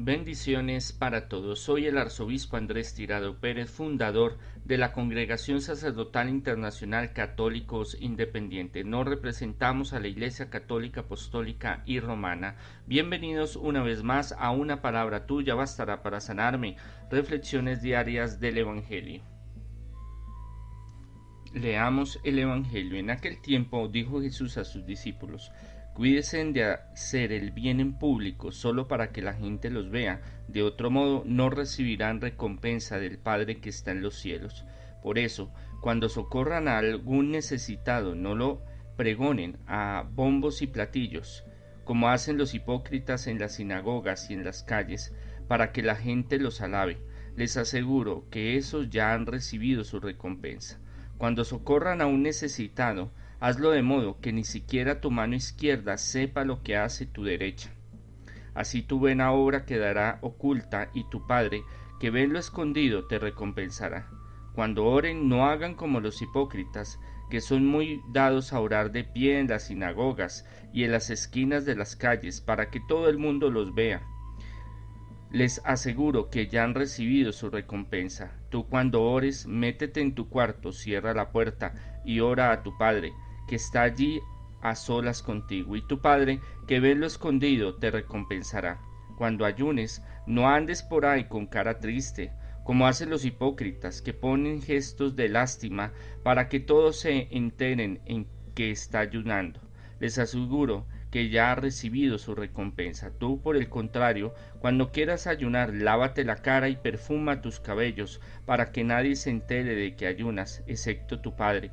Bendiciones para todos. Soy el arzobispo Andrés Tirado Pérez, fundador de la Congregación Sacerdotal Internacional Católicos Independientes. Nos representamos a la Iglesia Católica Apostólica y Romana. Bienvenidos una vez más a Una Palabra Tuya Bastará para Sanarme. Reflexiones diarias del Evangelio. Leamos el Evangelio. En aquel tiempo dijo Jesús a sus discípulos: Cuídense de hacer el bien en público solo para que la gente los vea, de otro modo no recibirán recompensa del Padre que está en los cielos. Por eso, cuando socorran a algún necesitado, no lo pregonen a bombos y platillos, como hacen los hipócritas en las sinagogas y en las calles, para que la gente los alabe. Les aseguro que esos ya han recibido su recompensa. Cuando socorran a un necesitado, hazlo de modo que ni siquiera tu mano izquierda sepa lo que hace tu derecha. Así tu buena obra quedará oculta y tu Padre, que ve en lo escondido, te recompensará. Cuando oren, no hagan como los hipócritas, que son muy dados a orar de pie en las sinagogas y en las esquinas de las calles, para que todo el mundo los vea. Les aseguro que ya han recibido su recompensa. Tú cuando ores, métete en tu cuarto, cierra la puerta y ora a tu Padre, que está allí a solas contigo, y tu Padre, que ve lo escondido, te recompensará. Cuando ayunes, no andes por ahí con cara triste, como hacen los hipócritas, que ponen gestos de lástima para que todos se enteren en que está ayunando. Les aseguro que ya ha recibido su recompensa. Tú, por el contrario, cuando quieras ayunar, lávate la cara y perfuma tus cabellos, para que nadie se entere de que ayunas, excepto tu Padre,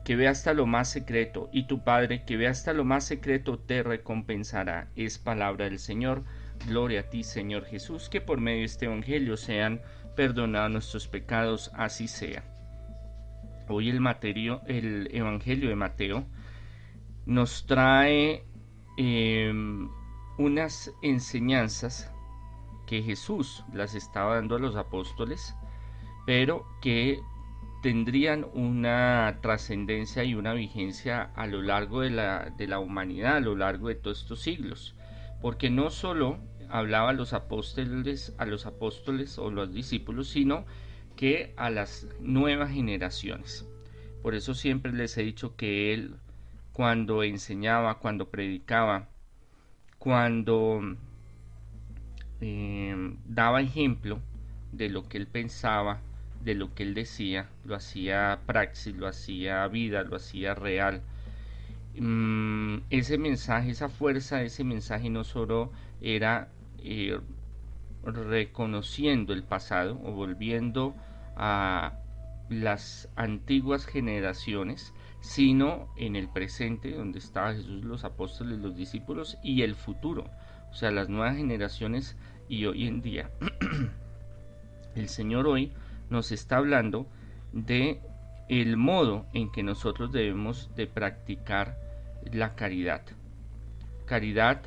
que ve hasta lo más secreto, y tu Padre, que ve hasta lo más secreto, te recompensará. Es palabra del Señor. Gloria a ti, Señor Jesús, que por medio de este Evangelio sean perdonados nuestros pecados, así sea. Hoy el Evangelio de Mateo nos trae unas enseñanzas que Jesús las estaba dando a los apóstoles, pero que tendrían una trascendencia y una vigencia a lo largo de la humanidad, a lo largo de todos estos siglos, porque no solo hablaba a los apóstoles o los discípulos, sino que a las nuevas generaciones. Por eso siempre les he dicho que él, cuando enseñaba, cuando predicaba, cuando daba ejemplo de lo que él pensaba, de lo que él decía, lo hacía praxis, lo hacía vida, lo hacía real. Ese mensaje, esa fuerza, ese mensaje no solo era reconociendo el pasado o volviendo a las antiguas generaciones, sino en el presente, donde estaba Jesús, los apóstoles, los discípulos, y el futuro, o sea, las nuevas generaciones y hoy en día. El Señor hoy nos está hablando de el modo en que nosotros debemos de practicar la caridad. Caridad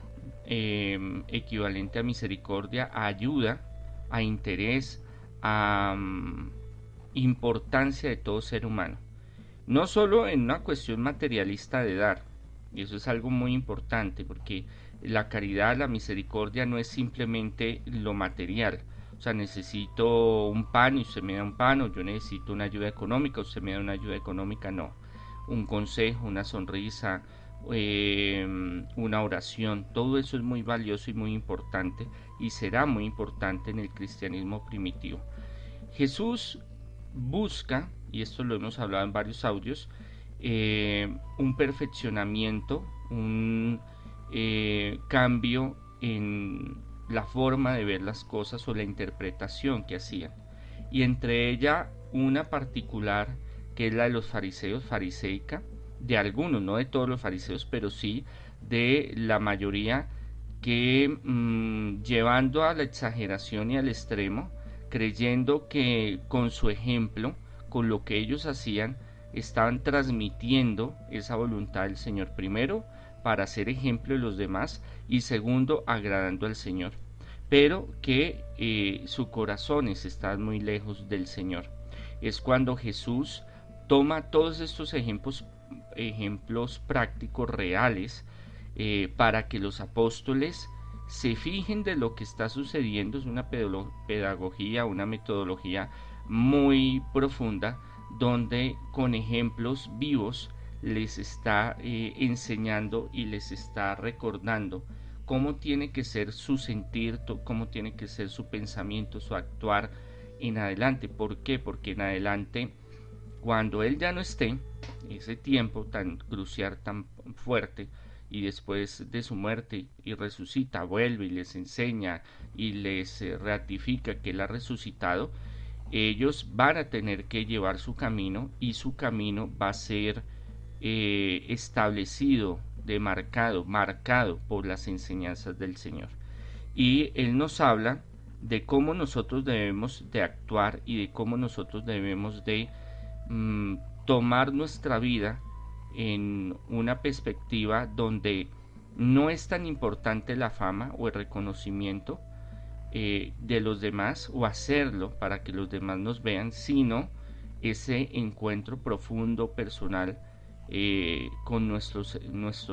equivalente a misericordia, a ayuda, a interés, a importancia de todo ser humano. No solo en una cuestión materialista de dar, y eso es algo muy importante, porque la caridad, la misericordia no es simplemente lo material. O sea, necesito un pan y usted me da un pan, o yo necesito una ayuda económica, usted me da una ayuda económica, no. Un consejo, una sonrisa, una oración, todo eso es muy valioso y muy importante, y será muy importante en el cristianismo primitivo. Jesús busca, y esto lo hemos hablado en varios audios, un perfeccionamiento, un cambio en la forma de ver las cosas o la interpretación que hacían, y entre ella una particular que es la de los fariseos, fariseica, de algunos, no de todos los fariseos, pero sí de la mayoría, que llevando a la exageración y al extremo, creyendo que con su ejemplo, con lo que ellos hacían, estaban transmitiendo esa voluntad del Señor, primero para ser ejemplo de los demás, y segundo agradando al Señor, pero que sus corazones estaban muy lejos del Señor. Es cuando Jesús toma todos estos ejemplos prácticos reales, para que los apóstoles se fijen de lo que está sucediendo. Es una pedagogía, una metodología muy profunda, donde con ejemplos vivos les está enseñando y les está recordando cómo tiene que ser su sentir, cómo tiene que ser su pensamiento, su actuar en adelante. ¿Por qué? Porque en adelante, cuando él ya no esté, ese tiempo tan crucial, tan fuerte, y después de su muerte y resucita, vuelve y les enseña y les ratifica que él ha resucitado, ellos van a tener que llevar su camino, y su camino va a ser establecido, marcado por las enseñanzas del Señor. Y Él nos habla de cómo nosotros debemos de actuar y de cómo nosotros debemos de tomar nuestra vida en una perspectiva donde no es tan importante la fama o el reconocimiento de los demás, o hacerlo para que los demás nos vean, sino ese encuentro profundo, personal, con nuestro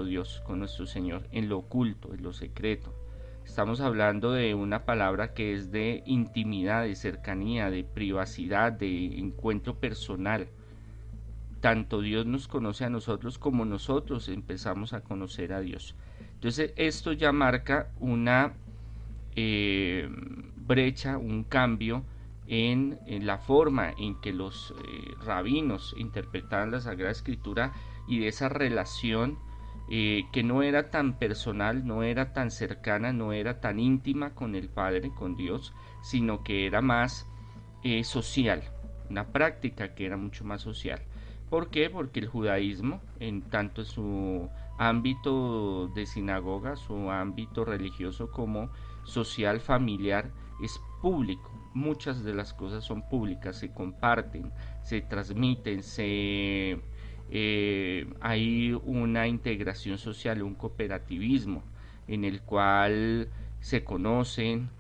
Dios, con nuestro Señor, en lo oculto, en lo secreto. Estamos hablando de una palabra que es de intimidad, de cercanía, de privacidad, de encuentro personal. Tanto Dios nos conoce a nosotros como nosotros empezamos a conocer a Dios. Entonces esto ya marca una brecha, un cambio en la forma en que los rabinos interpretaban la Sagrada Escritura, y de esa relación que no era tan personal, no era tan cercana, no era tan íntima con el Padre, con Dios, sino que era más social, una práctica que era mucho más social. ¿Por qué? Porque el judaísmo, en tanto su ámbito de sinagoga, su ámbito religioso, como social, familiar, es público. Muchas de las cosas son públicas, se comparten, se transmiten, hay una integración social, un cooperativismo en el cual se conocen,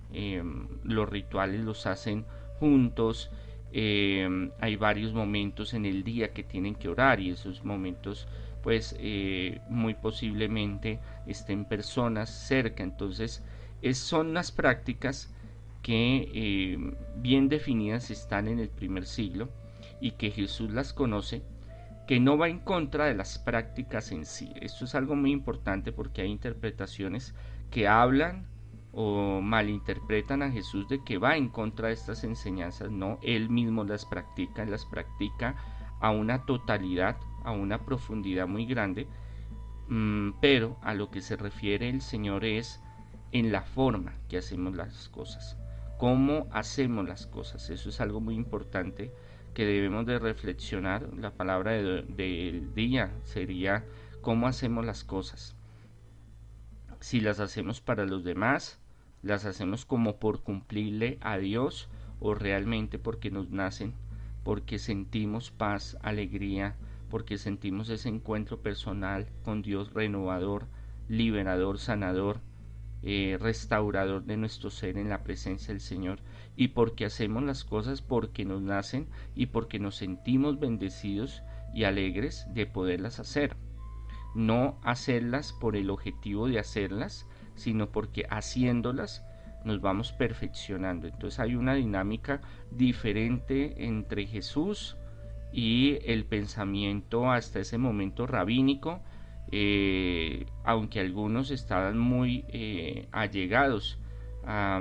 los rituales los hacen juntos. Hay varios momentos en el día que tienen que orar, y esos momentos pues muy posiblemente estén personas cerca. Entonces son las prácticas que bien definidas están en el primer siglo, y que Jesús las conoce, que no va en contra de las prácticas en sí. Esto es algo muy importante, porque hay interpretaciones que hablan o malinterpretan a Jesús de que va en contra de estas enseñanzas. No, él mismo las practica a una totalidad, a una profundidad muy grande, pero a lo que se refiere el Señor es en la forma que hacemos las cosas, cómo hacemos las cosas. Eso es algo muy importante que debemos de reflexionar. La palabra del día sería cómo hacemos las cosas. Si las hacemos para los demás, las hacemos como por cumplirle a Dios, o realmente porque nos nacen, porque sentimos paz, alegría, porque sentimos ese encuentro personal con Dios renovador, liberador, sanador, restaurador de nuestro ser en la presencia del Señor, y porque hacemos las cosas porque nos nacen y porque nos sentimos bendecidos y alegres de poderlas hacer. No hacerlas por el objetivo de hacerlas, sino porque haciéndolas nos vamos perfeccionando. Entonces hay una dinámica diferente entre Jesús y el pensamiento hasta ese momento rabínico, aunque algunos estaban muy allegados a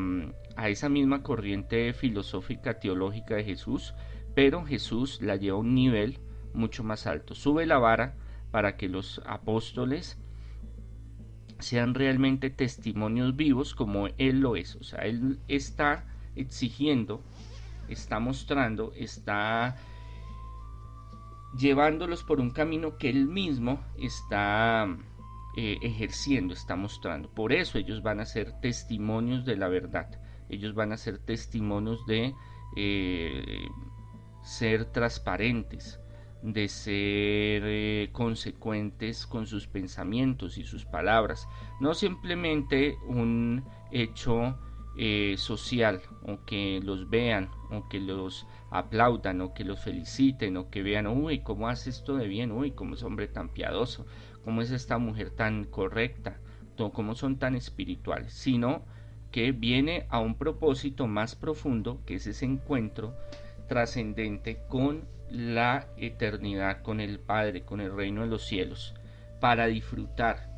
esa misma corriente filosófica teológica de Jesús, pero Jesús la lleva a un nivel mucho más alto, sube la vara para que los apóstoles sean realmente testimonios vivos como Él lo es. O sea, Él está exigiendo, está mostrando, está llevándolos por un camino que Él mismo está ejerciendo, está mostrando. Por eso ellos van a ser testimonios de la verdad. Ellos van a ser testimonios de ser transparentes, de ser consecuentes con sus pensamientos y sus palabras, no simplemente un hecho social, o que los vean, o que los aplaudan, o que los feliciten, o que vean, uy, cómo hace esto de bien, uy, cómo es hombre tan piadoso, cómo es esta mujer tan correcta. esto, cómo son tan espirituales, sino que viene a un propósito más profundo, que es ese encuentro trascendente con la eternidad, con el Padre, con el reino de los cielos, para disfrutar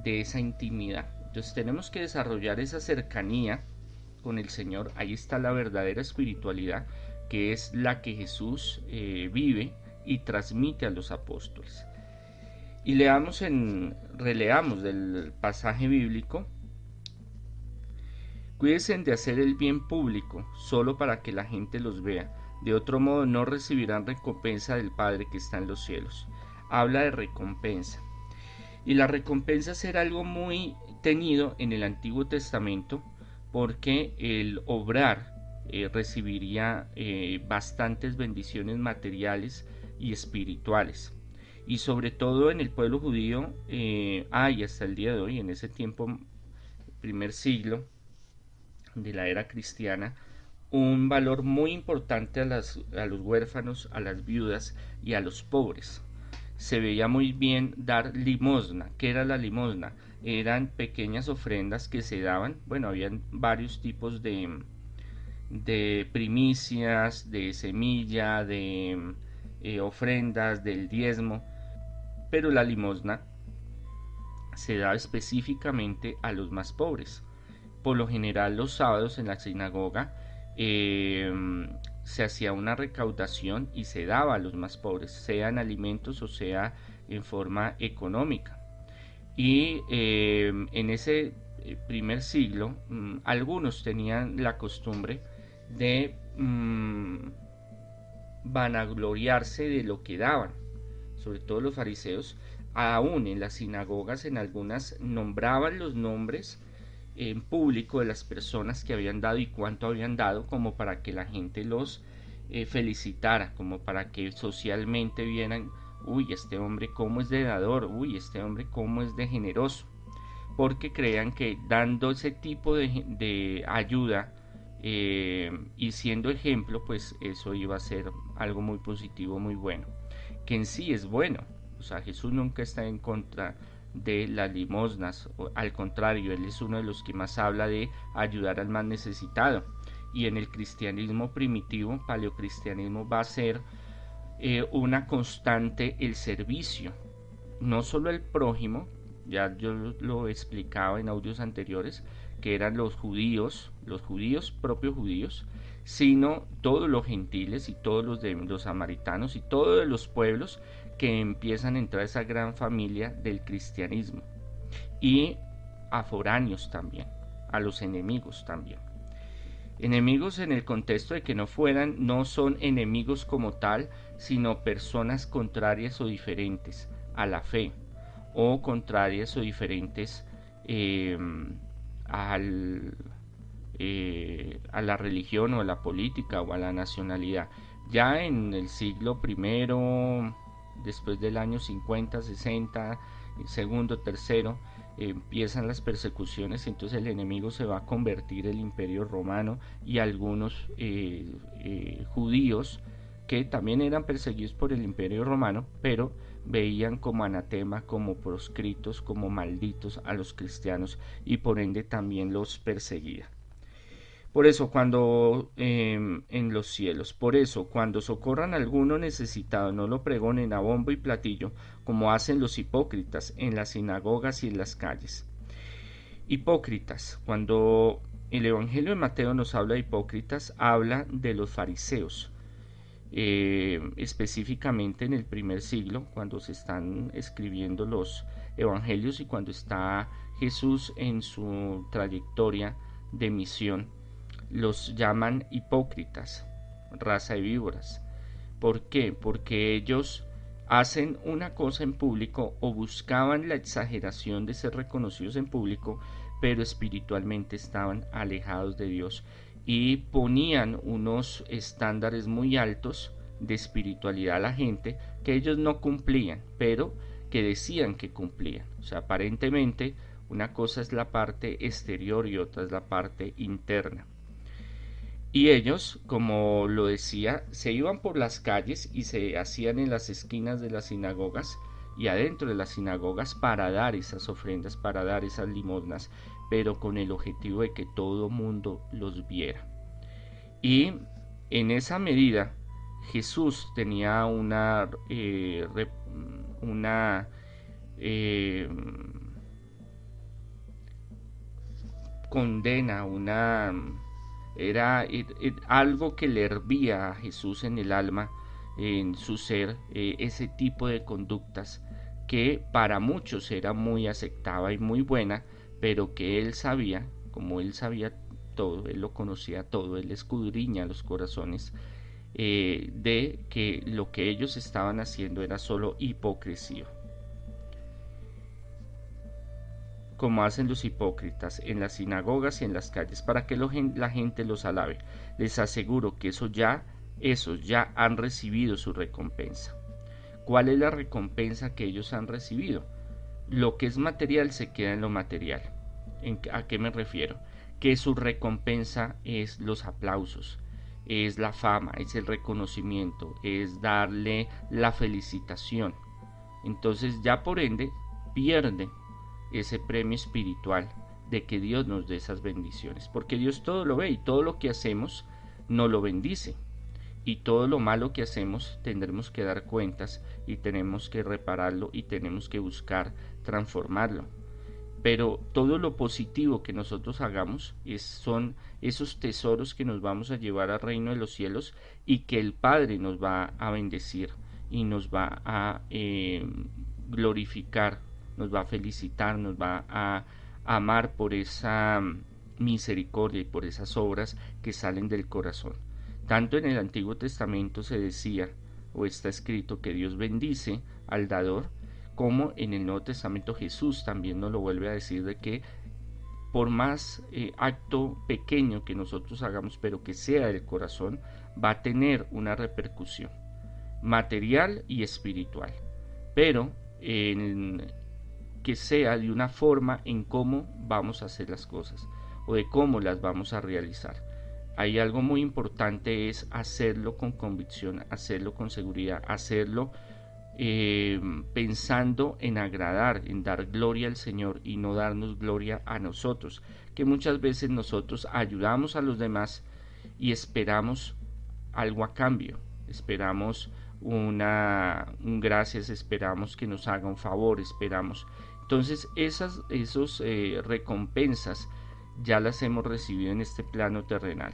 de esa intimidad. Entonces tenemos que desarrollar esa cercanía con el Señor. Ahí está la verdadera espiritualidad, que es la que Jesús vive y transmite a los apóstoles. Y releamos del pasaje bíblico: cuídense de hacer el bien público solo para que la gente los vea, de otro modo no recibirán recompensa del Padre que está en los cielos. Habla de recompensa, y la recompensa era algo muy tenido en el Antiguo Testamento, porque el obrar recibiría bastantes bendiciones materiales y espirituales, y sobre todo en el pueblo judío hay hasta el día de hoy, en ese tiempo, primer siglo de la era cristiana, un valor muy importante a los huérfanos, a las viudas y a los pobres. Se veía muy bien dar limosna. ¿Qué era la limosna? Eran pequeñas ofrendas que se daban. Bueno, habían varios tipos de primicias, de semilla, de ofrendas, del diezmo, pero la limosna se da específicamente a los más pobres. Por lo general los sábados en la sinagoga se hacía una recaudación y se daba a los más pobres, sea en alimentos o sea en forma económica. Y en ese primer siglo algunos tenían la costumbre de vanagloriarse de lo que daban, sobre todo los fariseos. Aún en las sinagogas, en algunas, nombraban los nombres en público de las personas que habían dado y cuánto habían dado, como para que la gente los felicitara, como para que socialmente vieran: uy, este hombre cómo es de dador, uy, este hombre cómo es de generoso, porque creían que dando ese tipo de ayuda y siendo ejemplo, pues eso iba a ser algo muy positivo, muy bueno, que en sí es bueno. O sea, Jesús nunca está en contra de las limosnas, al contrario, Él es uno de los que más habla de ayudar al más necesitado. Y en el cristianismo primitivo, paleocristianismo, va a ser una constante el servicio, no solo el prójimo. Ya yo lo explicaba en audios anteriores, que eran los judíos propios judíos, sino todos los gentiles y todos los samaritanos y todos los pueblos que empiezan a entrar a esa gran familia del cristianismo, y a foráneos también, a los enemigos también. Enemigos en el contexto de que no son enemigos como tal, sino personas contrarias o diferentes a la fe, o contrarias o diferentes a la religión o a la política o a la nacionalidad. Ya en el siglo primero, después del año 50, 60, segundo, tercero, empiezan las persecuciones, y entonces el enemigo se va a convertir el Imperio Romano y algunos judíos que también eran perseguidos por el Imperio Romano, pero veían como anatema, como proscritos, como malditos a los cristianos, y por ende también los perseguía. Por eso en los cielos, por eso cuando socorran a alguno necesitado, no lo pregonen a bombo y platillo, como hacen los hipócritas en las sinagogas y en las calles. Hipócritas, cuando el Evangelio de Mateo nos habla de hipócritas, habla de los fariseos. Específicamente en el primer siglo, cuando se están escribiendo los evangelios y cuando está Jesús en su trayectoria de misión, los llaman hipócritas, raza de víboras. ¿Por qué? Porque ellos hacen una cosa en público, o buscaban la exageración de ser reconocidos en público, pero espiritualmente estaban alejados de Dios y ponían unos estándares muy altos de espiritualidad a la gente que ellos no cumplían, pero que decían que cumplían. O sea, aparentemente una cosa es la parte exterior y otra es la parte interna. Y ellos, como lo decía, se iban por las calles y se hacían en las esquinas de las sinagogas y adentro de las sinagogas para dar esas ofrendas, para dar esas limosnas, pero con el objetivo de que todo mundo los viera. Y en esa medida Jesús tenía una eh, condena, algo que le hervía a Jesús en el alma, en su ser, ese tipo de conductas que para muchos era muy aceptada y muy buena, pero que él sabía, como él sabía todo, él lo conocía todo, él escudriña los corazones, de que lo que ellos estaban haciendo era solo hipocresía, como hacen los hipócritas en las sinagogas y en las calles, para que la gente los alabe. Les aseguro que esos ya han recibido su recompensa. ¿Cuál es la recompensa que ellos han recibido? Lo que es material se queda en lo material. ¿A qué me refiero? Que su recompensa es los aplausos, es la fama, es el reconocimiento, es darle la felicitación. Entonces ya por ende pierde ese premio espiritual de que Dios nos dé esas bendiciones, porque Dios todo lo ve y todo lo que hacemos nos lo bendice, y todo lo malo que hacemos tendremos que dar cuentas y tenemos que repararlo y tenemos que buscar transformarlo. Pero todo lo positivo que nosotros hagamos son esos tesoros que nos vamos a llevar al reino de los cielos y que el Padre nos va a bendecir y nos va a glorificar, nos va a felicitar, nos va a amar por esa misericordia y por esas obras que salen del corazón. Tanto en el Antiguo Testamento se decía o está escrito que Dios bendice al dador, como en el Nuevo Testamento Jesús también nos lo vuelve a decir, de que por más acto pequeño que nosotros hagamos, pero que sea del corazón, va a tener una repercusión material y espiritual, pero que sea de una forma en cómo vamos a hacer las cosas o de cómo las vamos a realizar. Hay algo muy importante, es hacerlo con convicción, hacerlo con seguridad, hacerlo pensando en agradar, en dar gloria al Señor y no darnos gloria a nosotros, que muchas veces nosotros ayudamos a los demás y esperamos algo a cambio, esperamos un gracias, esperamos que nos haga un favor, esperamos. Entonces esas recompensas ya las hemos recibido en este plano terrenal.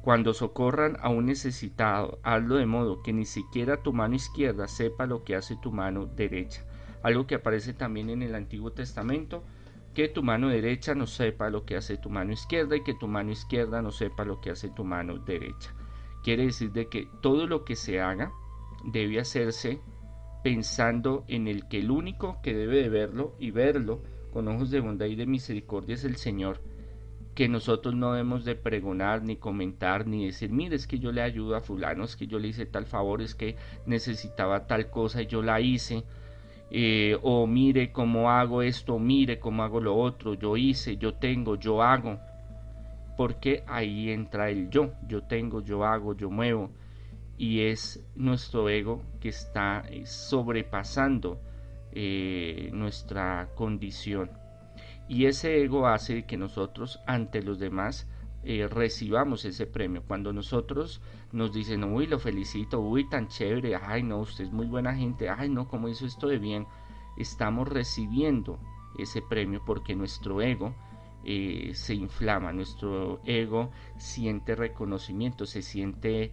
Cuando socorran a un necesitado, hazlo de modo que ni siquiera tu mano izquierda sepa lo que hace tu mano derecha. Algo que aparece también en el Antiguo Testamento, que tu mano derecha no sepa lo que hace tu mano izquierda y que tu mano izquierda no sepa lo que hace tu mano derecha. Quiere decir de que todo lo que se haga debe hacerse pensando en el que el único que debe de verlo y verlo con ojos de bondad y de misericordia es el Señor, que nosotros no debemos de pregonar, ni comentar, ni decir, mire, es que yo le ayudo a fulano, es que yo le hice tal favor, es que necesitaba tal cosa y yo la hice, o mire cómo hago esto, mire cómo hago lo otro, yo hice, yo tengo, yo hago, porque ahí entra el yo tengo, yo hago, yo muevo, y es nuestro ego que está sobrepasando nuestra condición. Y ese ego hace que nosotros ante los demás recibamos ese premio. Cuando nosotros nos dicen, uy, lo felicito, uy, tan chévere, ay, no, usted es muy buena gente, ay, no, cómo hizo esto de bien, estamos recibiendo ese premio porque nuestro ego se inflama, nuestro ego siente reconocimiento, se siente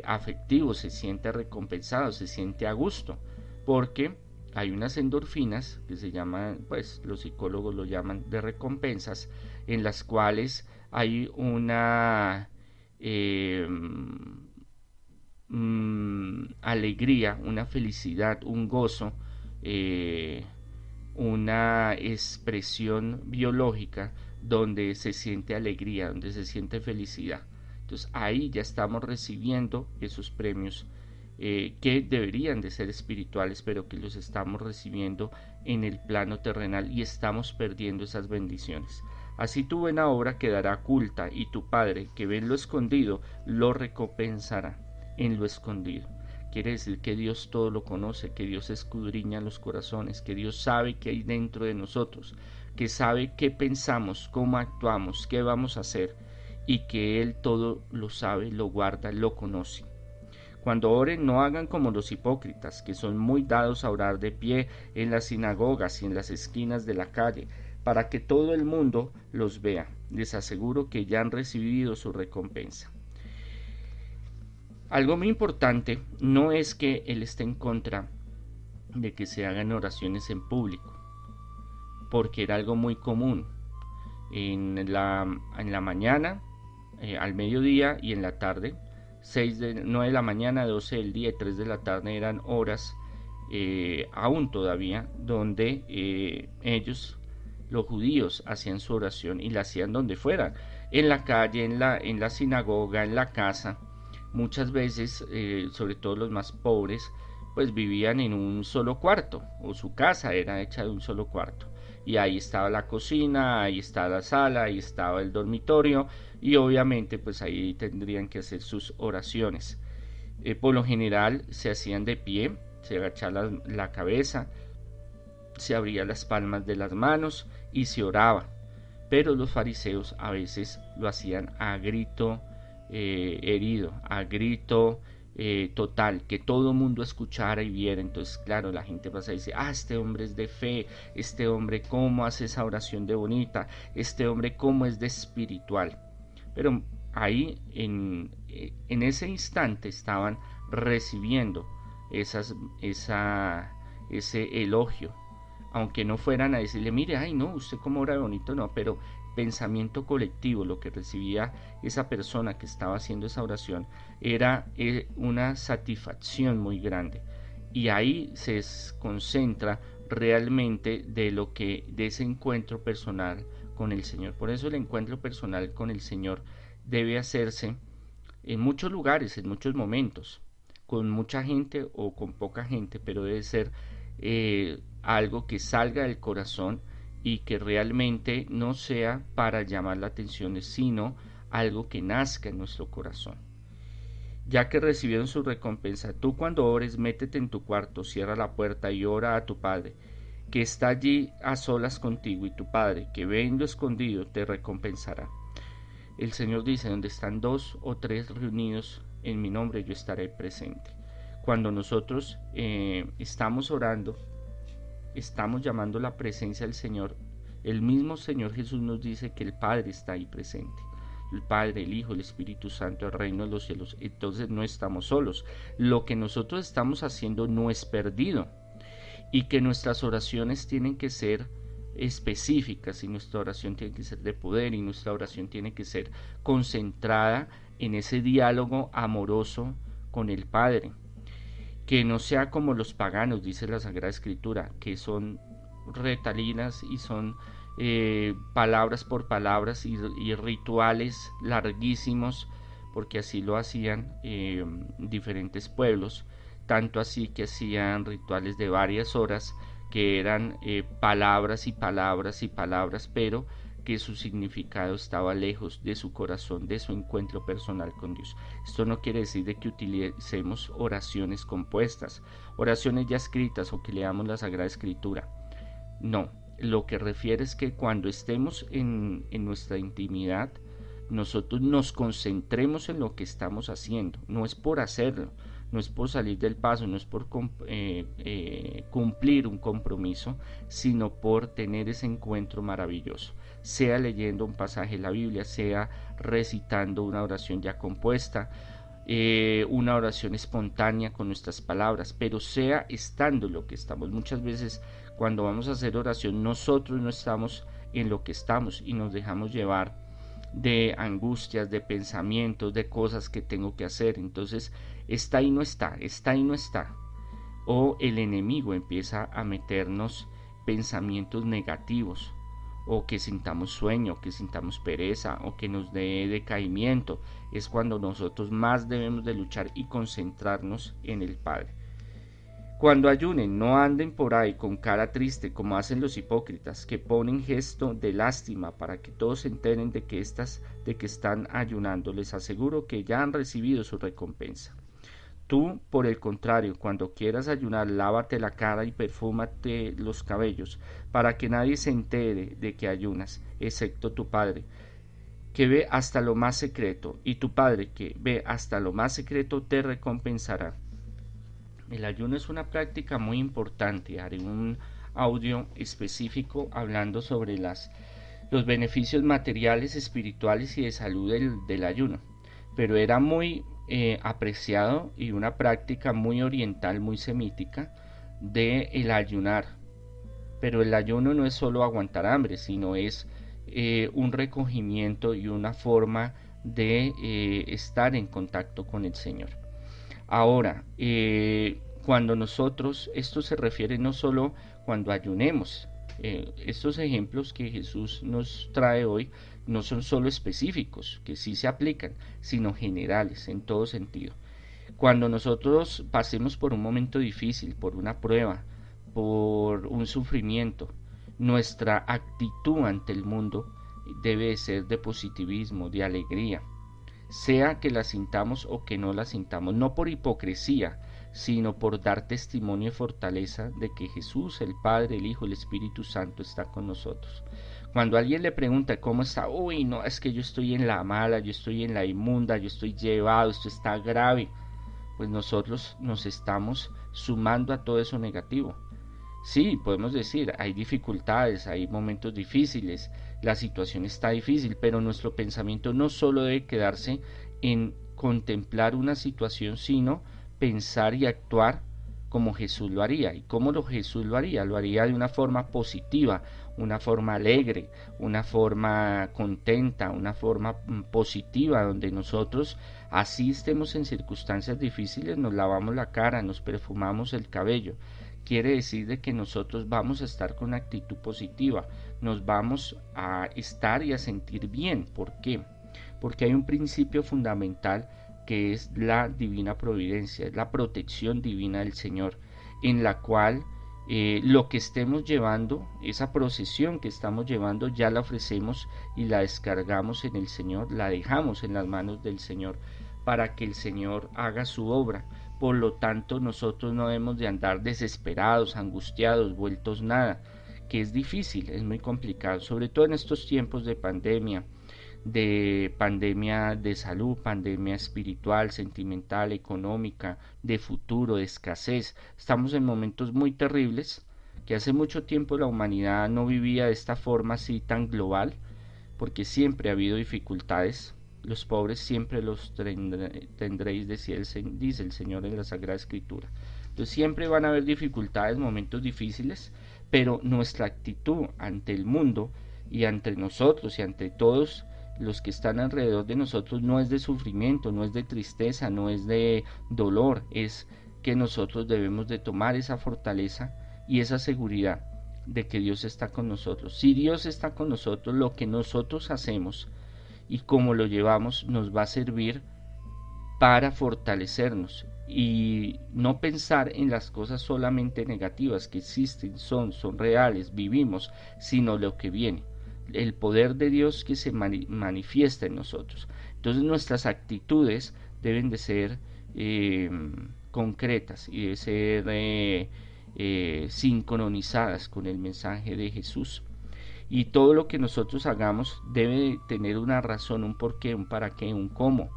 afectivo, se siente recompensado, se siente a gusto, porque hay unas endorfinas que se llaman, pues los psicólogos lo llaman de recompensas, en las cuales hay una alegría, una felicidad, un gozo, una expresión biológica donde se siente alegría, donde se siente felicidad. Entonces ahí ya estamos recibiendo esos premios que deberían de ser espirituales, pero que los estamos recibiendo en el plano terrenal y estamos perdiendo esas bendiciones. Así tu buena obra quedará oculta y tu Padre que ve en lo escondido lo recompensará en lo escondido. quiere decir que Dios todo lo conoce, que Dios escudriña los corazones, que Dios sabe qué hay dentro de nosotros, que sabe qué pensamos, cómo actuamos, qué vamos a hacer, y que Él todo lo sabe, lo guarda, lo conoce. Cuando oren, no hagan como los hipócritas, que son muy dados a orar de pie en las sinagogas y en las esquinas de la calle, para que todo el mundo los vea. Les aseguro que ya han recibido su recompensa. Algo muy importante no es que Él esté en contra de que se hagan oraciones en público, porque era algo muy común. En la mañana, al mediodía y en la tarde, 9 de la mañana, 12 del día y 3 de la tarde eran horas aún todavía donde ellos, los judíos, hacían su oración y la hacían donde fuera, en la calle, en la sinagoga, en la casa. Muchas veces, sobre todo los más pobres, pues vivían en un solo cuarto, o su casa era hecha de un solo cuarto. Y ahí estaba la cocina, ahí estaba la sala, ahí estaba el dormitorio, y obviamente pues ahí tendrían que hacer sus oraciones. Por lo general se hacían de pie, se agachaba la cabeza, se abría las palmas de las manos y se oraba. Pero los fariseos a veces lo hacían a grito herido, a grito total, que todo mundo escuchara y viera. Entonces, claro, la gente pasa y dice, este hombre es de fe, este hombre cómo hace esa oración de bonita, este hombre cómo es de espiritual. Pero ahí en ese instante estaban recibiendo ese elogio, aunque no fueran a decirle, mire, ay no, usted cómo ora bonito, no, pero pensamiento colectivo, lo que recibía esa persona que estaba haciendo esa oración era una satisfacción muy grande, y ahí se concentra realmente de ese encuentro personal con el Señor. Por eso el encuentro personal con el Señor debe hacerse en muchos lugares, en muchos momentos, con mucha gente o con poca gente, pero debe ser algo que salga del corazón y que realmente no sea para llamar la atención, sino algo que nazca en nuestro corazón. Ya que recibieron su recompensa, tú cuando ores, métete en tu cuarto, cierra la puerta y ora a tu Padre, que está allí a solas contigo, y tu Padre, que ve en lo escondido, te recompensará. El Señor dice, donde están 2 o 3 reunidos en mi nombre, yo estaré presente. Cuando nosotros estamos orando, estamos llamando la presencia del Señor. El mismo Señor Jesús nos dice que el Padre está ahí presente. El Padre, el Hijo, el Espíritu Santo, el reino de los cielos. Entonces no estamos solos. Lo que nosotros estamos haciendo no es perdido. Y que nuestras oraciones tienen que ser específicas, y nuestra oración tiene que ser de poder, y nuestra oración tiene que ser concentrada en ese diálogo amoroso con el Padre. Que no sea como los paganos, dice la Sagrada Escritura, que son retalinas y son palabras por palabras y rituales larguísimos, porque así lo hacían diferentes pueblos, tanto así que hacían rituales de varias horas, que eran palabras y palabras y palabras, pero que su significado estaba lejos de su corazón, de su encuentro personal con Dios. Esto no quiere decir de que utilicemos oraciones compuestas, oraciones ya escritas, o que leamos la Sagrada Escritura. No, lo que refiere es que cuando estemos en nuestra intimidad, nosotros nos concentremos en lo que estamos haciendo. No es por hacerlo, no es por salir del paso, no es por cumplir un compromiso, sino por tener ese encuentro maravilloso, sea leyendo un pasaje de la Biblia, sea recitando una oración ya compuesta, una oración espontánea con nuestras palabras, pero sea estando en lo que estamos. Muchas veces cuando vamos a hacer oración, nosotros no estamos en lo que estamos y nos dejamos llevar de angustias, de pensamientos, de cosas que tengo que hacer. Entonces está y no está, está y no está. O el enemigo empieza a meternos pensamientos negativos, o que sintamos sueño, que sintamos pereza, o que nos dé decaimiento. Es cuando nosotros más debemos de luchar y concentrarnos en el Padre. Cuando ayunen, no anden por ahí con cara triste como hacen los hipócritas, que ponen gesto de lástima para que todos se enteren de que están ayunando. Les aseguro que ya han recibido su recompensa. Tú, por el contrario, cuando quieras ayunar, lávate la cara y perfúmate los cabellos, para que nadie se entere de que ayunas, excepto tu Padre, que ve hasta lo más secreto, y tu Padre, que ve hasta lo más secreto, te recompensará. El ayuno es una práctica muy importante. Haré un audio específico hablando sobre los beneficios materiales, espirituales y de salud del ayuno. Pero era muy apreciado y una práctica muy oriental, muy semítica de el ayunar. Pero el ayuno no es solo aguantar hambre, sino es un recogimiento y una forma de estar en contacto con el Señor. Ahora, cuando nosotros, esto se refiere no solo cuando ayunemos, estos ejemplos que Jesús nos trae hoy no son solo específicos, que sí se aplican, sino generales en todo sentido. Cuando nosotros pasemos por un momento difícil, por una prueba, por un sufrimiento, nuestra actitud ante el mundo debe ser de positivismo, de alegría, sea que la sintamos o que no la sintamos, no por hipocresía, sino por dar testimonio y fortaleza de que Jesús, el Padre, el Hijo, el Espíritu Santo está con nosotros. Cuando alguien le pregunta cómo está, uy, no, es que yo estoy en la mala, yo estoy en la inmunda, yo estoy llevado, esto está grave, pues nosotros nos estamos sumando a todo eso negativo. Sí, podemos decir, hay dificultades, hay momentos difíciles, la situación está difícil, pero nuestro pensamiento no solo debe quedarse en contemplar una situación, sino pensar y actuar como Jesús lo haría. ¿Y cómo Jesús lo haría? Lo haría de una forma positiva, una forma alegre, una forma contenta, una forma positiva, donde nosotros, así estemos en circunstancias difíciles, nos lavamos la cara, nos perfumamos el cabello. Quiere decir de que nosotros vamos a estar con actitud positiva, nos vamos a estar y a sentir bien. ¿Por qué? Porque hay un principio fundamental que es la divina providencia, es la protección divina del Señor, en la cual lo que estemos llevando, esa procesión que estamos llevando, ya la ofrecemos y la descargamos en el Señor, la dejamos en las manos del Señor para que el Señor haga su obra. Por lo tanto, nosotros no debemos de andar desesperados, angustiados, vueltos nada, que es difícil, es muy complicado, sobre todo en estos tiempos de pandemia de salud, pandemia espiritual, sentimental, económica, de futuro, de escasez. Estamos en momentos muy terribles, que hace mucho tiempo la humanidad no vivía de esta forma así tan global, porque siempre ha habido dificultades. Los pobres siempre los tendréis, dice el Señor en la Sagrada Escritura. Entonces siempre van a haber dificultades, momentos difíciles, pero nuestra actitud ante el mundo y ante nosotros y ante todos los que están alrededor de nosotros no es de sufrimiento, no es de tristeza, no es de dolor, es que nosotros debemos de tomar esa fortaleza y esa seguridad de que Dios está con nosotros. Si Dios está con nosotros, lo que nosotros hacemos y cómo lo llevamos nos va a servir para fortalecernos y no pensar en las cosas solamente negativas que existen, son reales, vivimos, sino lo que viene, el poder de Dios que se manifiesta en nosotros. Entonces nuestras actitudes deben de ser concretas y de ser sincronizadas con el mensaje de Jesús. Y todo lo que nosotros hagamos debe tener una razón, un porqué, un para qué, un cómo.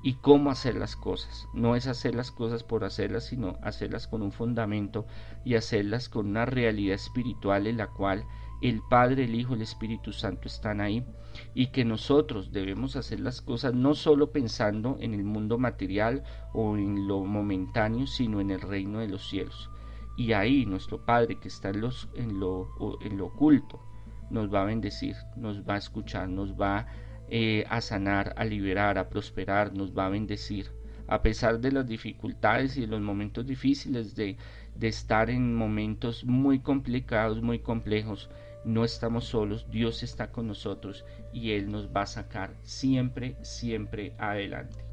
Y cómo hacer las cosas. No es hacer las cosas por hacerlas, sino hacerlas con un fundamento y hacerlas con una realidad espiritual en la cual el Padre, el Hijo, el Espíritu Santo están ahí. Y que nosotros debemos hacer las cosas no solo pensando en el mundo material o en lo momentáneo, sino en el reino de los cielos. Y ahí nuestro Padre que está en lo oculto nos va a bendecir, nos va a escuchar, nos va a sanar, a liberar, a prosperar, nos va a bendecir. A pesar de las dificultades y de los momentos difíciles de estar en momentos muy complicados, muy complejos, no estamos solos, Dios está con nosotros y Él nos va a sacar siempre, siempre adelante.